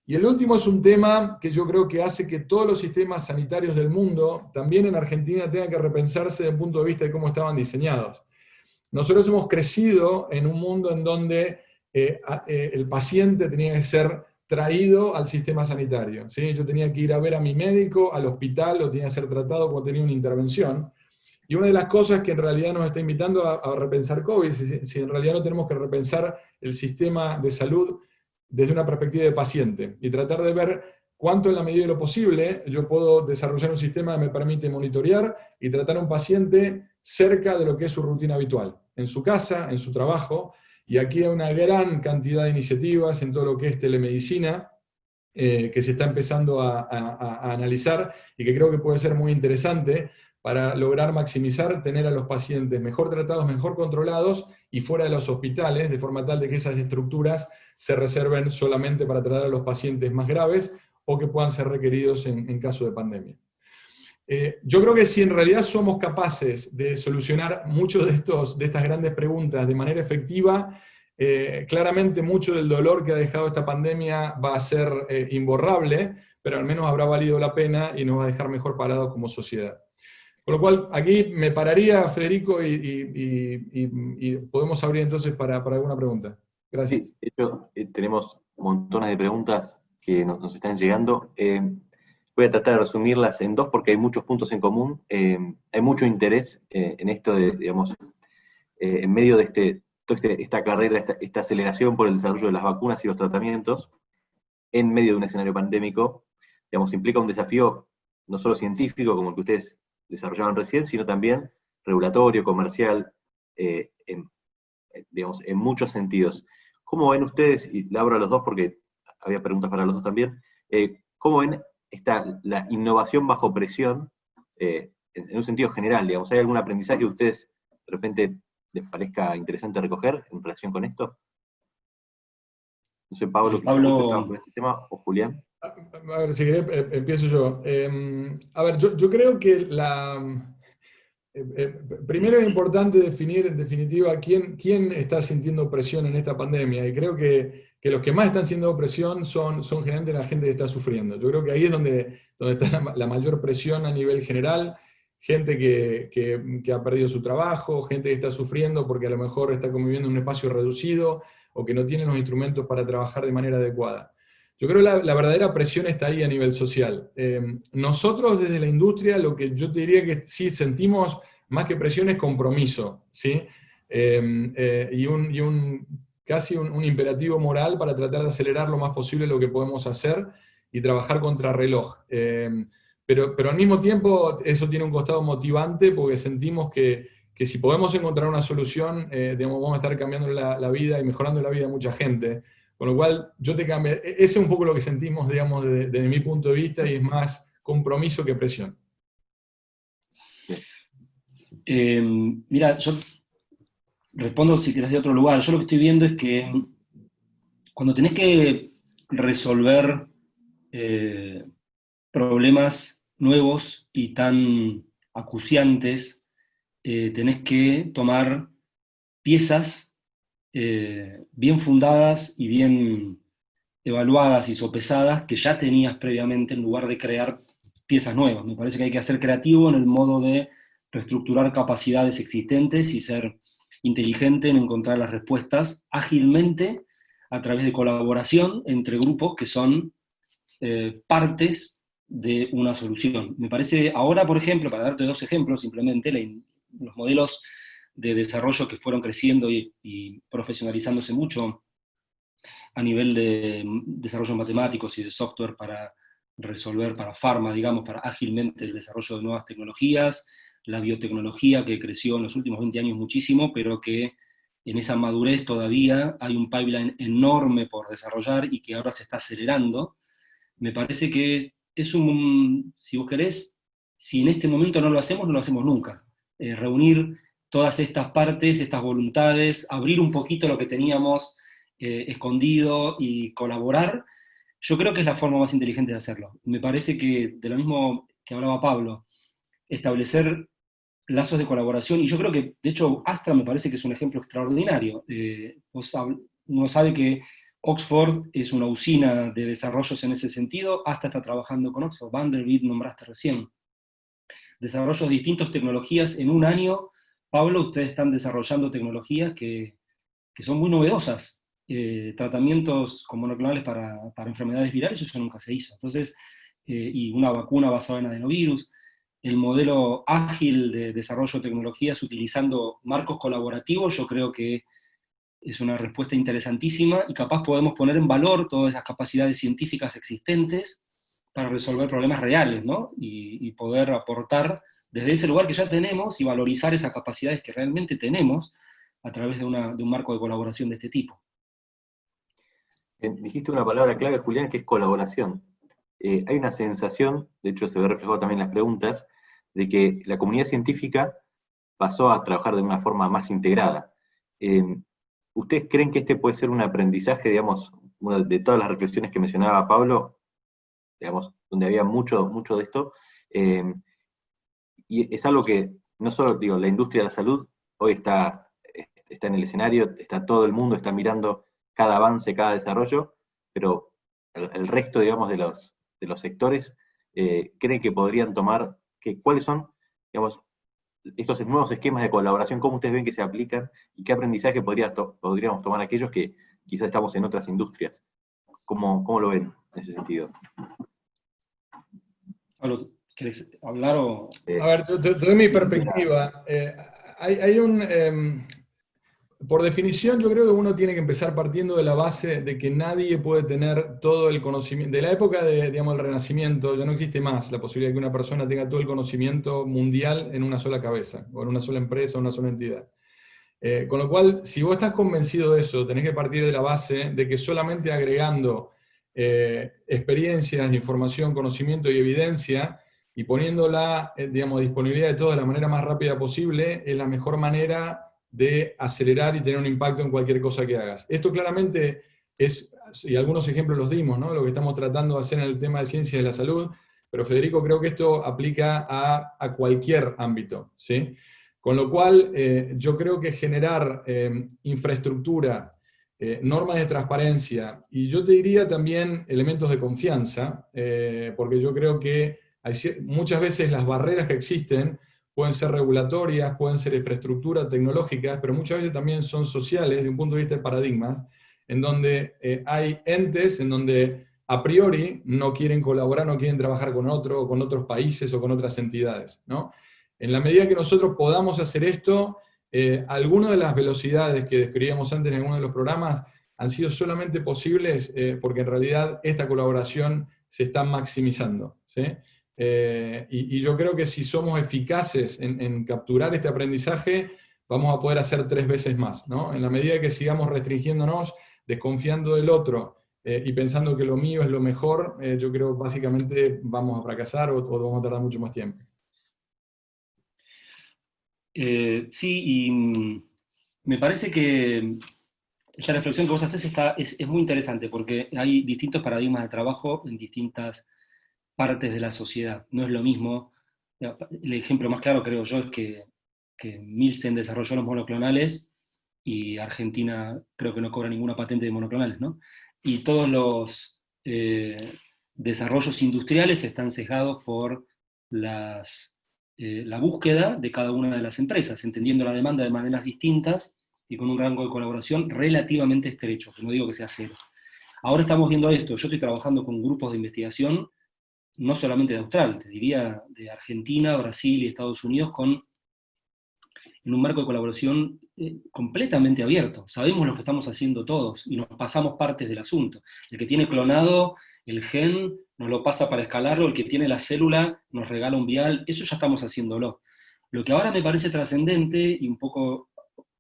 Y el último es un tema que yo creo que hace que todos los sistemas sanitarios del mundo, también en Argentina, tengan que repensarse desde el punto de vista de cómo estaban diseñados. Nosotros hemos crecido en un mundo en donde el paciente tenía que ser traído al sistema sanitario, ¿sí? Yo tenía que ir a ver a mi médico, al hospital, o tenía que ser tratado cuando tenía una intervención. Y una de las cosas que en realidad nos está invitando a repensar COVID, si en realidad no tenemos que repensar el sistema de salud desde una perspectiva de paciente, y tratar de ver cuánto en la medida de lo posible yo puedo desarrollar un sistema que me permite monitorear y tratar a un paciente cerca de lo que es su rutina habitual, en su casa, en su trabajo. Y aquí hay una gran cantidad de iniciativas en todo lo que es telemedicina, que se está empezando a analizar y que creo que puede ser muy interesante para lograr maximizar, tener a los pacientes mejor tratados, mejor controlados y fuera de los hospitales, de forma tal de que esas estructuras se reserven solamente para tratar a los pacientes más graves o que puedan ser requeridos en caso de pandemia. Yo creo que si en realidad somos capaces de solucionar muchas de estas grandes preguntas de manera efectiva, claramente mucho del dolor que ha dejado esta pandemia va a ser imborrable, pero al menos habrá valido la pena y nos va a dejar mejor parados como sociedad. Con lo cual, aquí me pararía, Federico, y podemos abrir entonces para alguna pregunta. Gracias. Sí, de hecho, tenemos montones de preguntas que nos están llegando. Voy a tratar de resumirlas en dos porque hay muchos puntos en común. Hay mucho interés en esto de, digamos, en medio de esta carrera, esta aceleración por el desarrollo de las vacunas y los tratamientos, en medio de un escenario pandémico, digamos, implica un desafío no solo científico, como el que ustedes desarrollaban recién, sino también regulatorio, comercial, digamos, en muchos sentidos. ¿Cómo ven ustedes, y le abro a los dos porque había preguntas para los dos también, cómo ven la innovación bajo presión, en un sentido general, digamos? ¿Hay algún aprendizaje que ustedes de repente les parezca interesante recoger en relación con esto? No sé, Pablo, quizás vos estabas con este tema, o Julián. A ver, si querés, empiezo yo. A ver, yo creo que primero es importante definir, en definitiva, quién está sintiendo presión en esta pandemia, y creo que los que más están sintiendo presión son generalmente la gente que está sufriendo. Yo creo que ahí es donde está la mayor presión a nivel general, gente que ha perdido su trabajo, gente que está sufriendo porque a lo mejor está conviviendo en un espacio reducido, o que no tiene los instrumentos para trabajar de manera adecuada. Yo creo que la verdadera presión está ahí a nivel social. Nosotros desde la industria, lo que yo te diría que sí sentimos más que presión es compromiso, ¿sí? Casi un imperativo moral para tratar de acelerar lo más posible lo que podemos hacer y trabajar contra reloj. Pero al mismo tiempo eso tiene un costado motivante, porque sentimos que si podemos encontrar una solución, digamos, vamos a estar cambiando la vida y mejorando la vida de mucha gente. Con lo cual, ese es un poco lo que sentimos, digamos, desde mi punto de vista, y es más compromiso que presión. Mira, yo respondo si querés de otro lugar. Yo lo que estoy viendo es que cuando tenés que resolver problemas nuevos y tan acuciantes, tenés que tomar piezas bien fundadas y bien evaluadas y sopesadas que ya tenías previamente, en lugar de crear piezas nuevas. Me parece que hay que ser creativo en el modo de reestructurar capacidades existentes y ser inteligente en encontrar las respuestas ágilmente a través de colaboración entre grupos que son partes de una solución. Me parece, ahora, por ejemplo, para darte dos ejemplos, simplemente los modelos de desarrollo que fueron creciendo y profesionalizándose mucho a nivel de desarrollos matemáticos y de software para resolver, para pharma, digamos, para ágilmente el desarrollo de nuevas tecnologías, la biotecnología que creció en los últimos 20 años muchísimo, pero que en esa madurez todavía hay un pipeline enorme por desarrollar y que ahora se está acelerando. Me parece que es si vos querés, si en este momento no lo hacemos nunca. Reunir todas estas partes, estas voluntades, abrir un poquito lo que teníamos escondido y colaborar, yo creo que es la forma más inteligente de hacerlo. Me parece que, de lo mismo que hablaba Pablo, establecer lazos de colaboración, y yo creo que, de hecho, Astra me parece que es un ejemplo extraordinario. Uno sabe que Oxford es una usina de desarrollos en ese sentido, Astra está trabajando con Oxford, Vanderbilt nombraste recién. Desarrollos de distintas tecnologías en un año. Pablo, ustedes están desarrollando tecnologías que son muy novedosas. Tratamientos con monoclonales para enfermedades virales, eso nunca se hizo. Entonces, y una vacuna basada en adenovirus, el modelo ágil de desarrollo de tecnologías utilizando marcos colaborativos, yo creo que es una respuesta interesantísima, y capaz podemos poner en valor todas esas capacidades científicas existentes para resolver problemas reales, ¿no? Y poder aportar desde ese lugar que ya tenemos y valorizar esas capacidades que realmente tenemos a través de un marco de colaboración de este tipo. Dijiste una palabra clave, Julián, que es colaboración. Hay una sensación, de hecho se ve reflejado también en las preguntas, de que la comunidad científica pasó a trabajar de una forma más integrada. ¿Ustedes creen que este puede ser un aprendizaje, digamos, de todas las reflexiones que mencionaba Pablo, digamos, donde había mucho de esto? Y es algo que no solo, digo, la industria de la salud hoy está en el escenario, está todo el mundo, está mirando cada avance, cada desarrollo, pero el resto, digamos, de los sectores creen que podrían tomar, ¿cuáles son, digamos, estos nuevos esquemas de colaboración? ¿Cómo ustedes ven que se aplican y qué aprendizaje podríamos tomar aquellos que quizás estamos en otras industrias? ¿Cómo lo ven en ese sentido? Pablo, ¿querés hablar o...? A ver, te doy mi perspectiva. Hay un... por definición, yo creo que uno tiene que empezar partiendo de la base de que nadie puede tener todo el conocimiento. De la época digamos, del Renacimiento, ya no existe más la posibilidad de que una persona tenga todo el conocimiento mundial en una sola cabeza, o en una sola empresa, o en una sola entidad. Con lo cual, si vos estás convencido de eso, tenés que partir de la base de que solamente agregando experiencias, información, conocimiento y evidencia, y poniéndola, digamos, a disponibilidad de todos de la manera más rápida posible, es la mejor manera de acelerar y tener un impacto en cualquier cosa que hagas. Esto claramente es, y algunos ejemplos los dimos, ¿no? Lo que estamos tratando de hacer en el tema de ciencia de la salud, pero Federico, creo que esto aplica a cualquier ámbito, ¿sí? Con lo cual, yo creo que generar infraestructura, normas de transparencia, y yo te diría también elementos de confianza, porque yo creo que muchas veces las barreras que existen pueden ser regulatorias, pueden ser infraestructuras tecnológicas, pero muchas veces también son sociales, de un punto de vista de paradigmas, en donde hay entes en donde a priori no quieren colaborar, no quieren trabajar con otros países o con otras entidades, ¿no? En la medida que nosotros podamos hacer esto, algunas de las velocidades que describíamos antes en algunos de los programas han sido solamente posibles porque en realidad esta colaboración se está maximizando, ¿sí? Y yo creo que si somos eficaces en capturar este aprendizaje, vamos a poder hacer 3 veces más, ¿no? En la medida que sigamos restringiéndonos, desconfiando del otro y pensando que lo mío es lo mejor, yo creo que básicamente vamos a fracasar o vamos a tardar mucho más tiempo. Sí, y me parece que esa reflexión que vos haces es muy interesante, porque hay distintos paradigmas de trabajo en distintas partes de la sociedad. No es lo mismo, el ejemplo más claro creo yo es que Milsten desarrolló los monoclonales y Argentina creo que no cobra ninguna patente de monoclonales, ¿no? Y todos los desarrollos industriales están sesgados por la búsqueda de cada una de las empresas, entendiendo la demanda de maneras distintas y con un rango de colaboración relativamente estrecho, que no digo que sea cero. Ahora estamos viendo esto, yo estoy trabajando con grupos de investigación, no solamente de Australia, te diría de Argentina, Brasil y Estados Unidos, en un marco de colaboración completamente abierto. Sabemos lo que estamos haciendo todos y nos pasamos partes del asunto. El que tiene clonado el gen nos lo pasa para escalarlo, el que tiene la célula nos regala un vial, eso ya estamos haciéndolo. Lo que ahora me parece trascendente, y un poco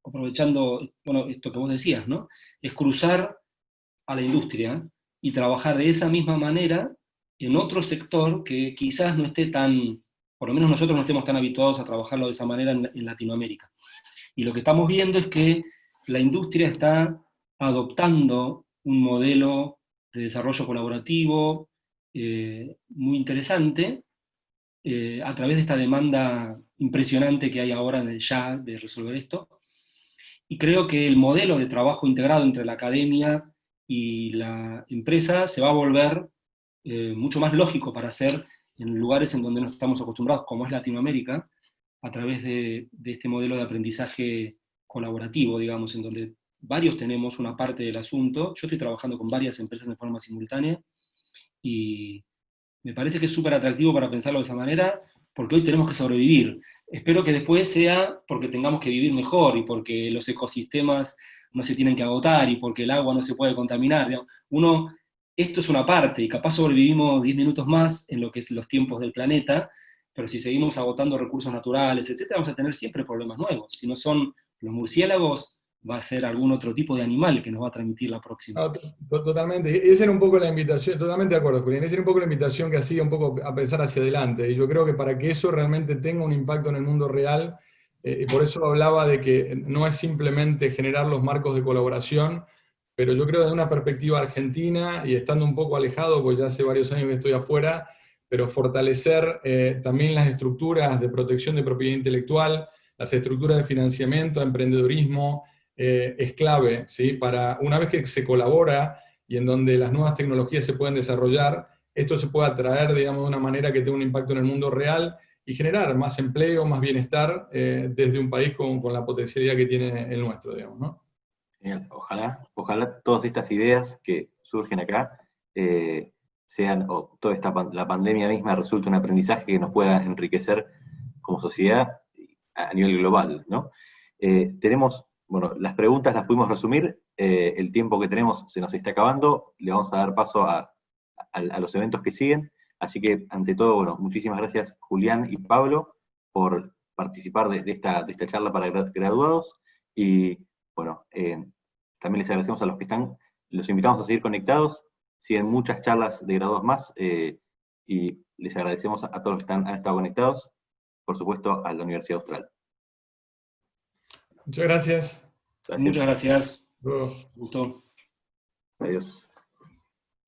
aprovechando bueno, esto que vos decías, ¿no? Es cruzar a la industria y trabajar de esa misma manera en otro sector que quizás no esté tan, por lo menos nosotros no estemos tan habituados a trabajarlo de esa manera en Latinoamérica. Y lo que estamos viendo es que la industria está adoptando un modelo de desarrollo colaborativo muy interesante a través de esta demanda impresionante que hay ahora ya de resolver esto. Y creo que el modelo de trabajo integrado entre la academia y la empresa se va a volver mucho más lógico para hacer en lugares en donde no estamos acostumbrados, como es Latinoamérica, a través de este modelo de aprendizaje colaborativo, digamos, en donde varios tenemos una parte del asunto. Yo estoy trabajando con varias empresas de forma simultánea, y me parece que es súper atractivo para pensarlo de esa manera, porque hoy tenemos que sobrevivir. Espero que después sea porque tengamos que vivir mejor, y porque los ecosistemas no se tienen que agotar, y porque el agua no se puede contaminar. Esto es una parte, y capaz sobrevivimos 10 minutos más en lo que es los tiempos del planeta, pero si seguimos agotando recursos naturales, etc., vamos a tener siempre problemas nuevos. Si no son los murciélagos, va a ser algún otro tipo de animal que nos va a transmitir la próxima. No, totalmente. Esa era un poco la invitación, totalmente de acuerdo, Julián. Esa era un poco la invitación que hacía un poco a pensar hacia adelante. Y yo creo que para que eso realmente tenga un impacto en el mundo real, y por eso hablaba de que no es simplemente generar los marcos de colaboración, pero yo creo desde una perspectiva argentina, y estando un poco alejado, pues ya hace varios años que estoy afuera, pero fortalecer también las estructuras de protección de propiedad intelectual, las estructuras de financiamiento, emprendedurismo, es clave, ¿sí? Para una vez que se colabora y en donde las nuevas tecnologías se pueden desarrollar, esto se puede atraer, digamos, de una manera que tenga un impacto en el mundo real y generar más empleo, más bienestar desde un país con la potencialidad que tiene el nuestro, digamos, ¿no? Ojalá todas estas ideas que surgen acá sean, o toda la pandemia misma resulte un aprendizaje que nos pueda enriquecer como sociedad a nivel global, ¿no? Tenemos, bueno, las preguntas las pudimos resumir, el tiempo que tenemos se nos está acabando, le vamos a dar paso a los eventos que siguen, así que ante todo, bueno, muchísimas gracias Julián y Pablo por participar de esta charla para graduados, y bueno, también les agradecemos a los que están, los invitamos a seguir conectados, siguen muchas charlas de graduados más, y les agradecemos a todos los que han estado conectados, por supuesto a la Universidad Austral. Muchas gracias. Muchas gracias. Luego. Gusto. Adiós.